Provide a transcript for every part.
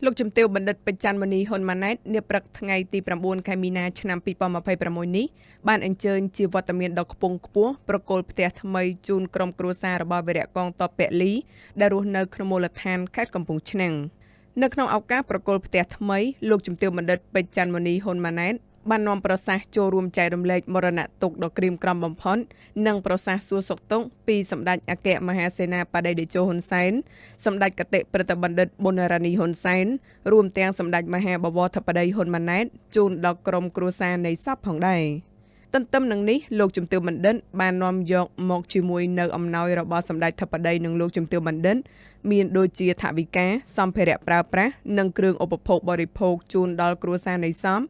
លោកជំទាវបណ្ឌិតពេជ្រច័ន្ទមនីហ៊ុនម៉ាណែតនាព្រឹកថ្ងៃទី9 ខែមីនាឆ្នាំ2026នេះបានអញ្ជើញជាវត្តមានដ៏ខ្ពង់ខ្ពស់ប្រគល់ផ្ទះថ្មីជូនក្រុមគ្រួសាររបស់វីរៈកងទ័ពពលីដែលរស់នៅក្នុងមូលដ្ឋានខេត្តកំពង់ឆ្នាំងនៅក្នុងឱកាសប្រគល់ផ្ទះថ្មីលោកជំទាវបណ្ឌិតពេជ្រច័ន្ទមនីហ៊ុនម៉ាណែតបាននាំប្រសាសន៍ចូលរួមចែករំលែកមរណទុក្ខដ៏ក្រៀមក្រំបំផុតនិងប្រសាសន៍សួរសុខទុក្ខពីសម្ដេចអគ្គមហាសេនាបតីតេជោហ៊ុនសែនសម្ដេចគតិព្រឹទ្ធបណ្ឌិតប៊ុនរ៉ានីហ៊ុនសែនរួមទាំងសម្ដេចមហាបវរធិបតីហ៊ុនម៉ាណែតជូនដល់ក្រុមគ្រួសារនៃសពផងដែរទន្ទឹមនឹងនេះលោកជំទាវបណ្ឌិតបាននាំយកមកជាមួយនៅអំណោយរបស់សម្ដេចធិបតីនិងលោកជំទាវបណ្ឌិតមានដូចជាថវិកាសម្ភារៈប្រើប្រាស់និងគ្រឿងឧបភោគបរិភោគជូនដល់គ្រួសារនៃសព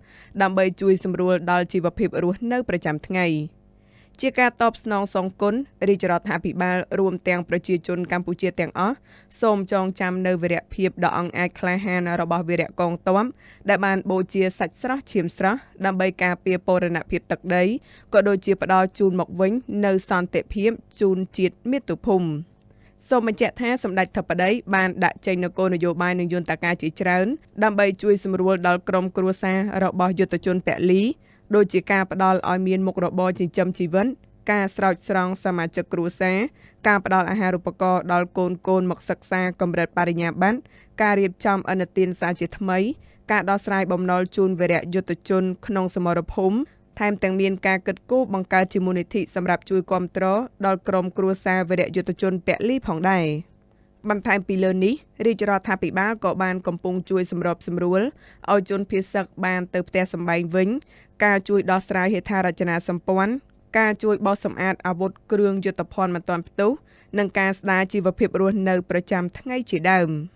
ដើម្បីជួយសម្រួលដល់ជីវភាពរស់នៅប្រចាំថ្ងៃជាការតបស្នងសងគុណរាជរដ្ឋាភិបាលរួមទាំងប្រជាជនកម្ពុជាទាំងអស់សូមចងចាំនៅវីរភាពដ៏អង្អាចក្លាហានរបស់វីរៈកងទ័ពដែលបានបូជាសាច់ស្រស់ឈាមស្រស់ដើម្បីការពារបូរណភាពទឹកដីក៏ដូចជាផ្ដល់ជូនមកវិញនៅសន្តិភាពជូនជាតិមាតុភូមិសូមបញ្ជាក់ថាសម្ដេចធិបតីបានដាក់ចេញនូវគោលនយោបាយនិងយន្តការជាច្រើនដើម្បីជួយសម្រួលដល់ក្រុមគ្រួសាររបស់យុទ្ធជនពលីដូចជាការផ្ដល់ឲ្យមានមុខរបរចិញ្ចឹមជីវិតការស្រោចស្រង់សមាជិកគ្រួសារការផ្ដល់អាហារូបករណ៍ដល់កូនមកសិក្សាកម្រិតបរិញ្ញាបត្រការរៀបចំឥណទានសារជាថ្មីការដោះស្រាយបំណុលជូនវីរៈយុទ្ធជនក្នុងសមរភូមិថែមទាំងមានការគិតគូរបង្កើតជាមូលនិធិសម្រាប់ជួយគាំទ្រដល់ក្រុមគ្រួសារវីរៈយុទ្ធជនពលីផងដែរបន្ថែមពីលើនេះរាជរដ្ឋាភិបាលក៏បានកំពុងជួយសម្របសម្រួលឲ្យជនភៀសសឹកបានទៅផ្ទះសម្បែងវិញការជួយដោះស្រាយហេដ្ឋារចនាសម្ព័ន្ធការជួយបោសសម្អាតអាវុធគ្រឿងយុទ្ធភ័ណ្ឌមិនទាន់ផ្ទុះនិងការស្ដារជីវភាពរស់នៅប្រចាំថ្ងៃជាដើម។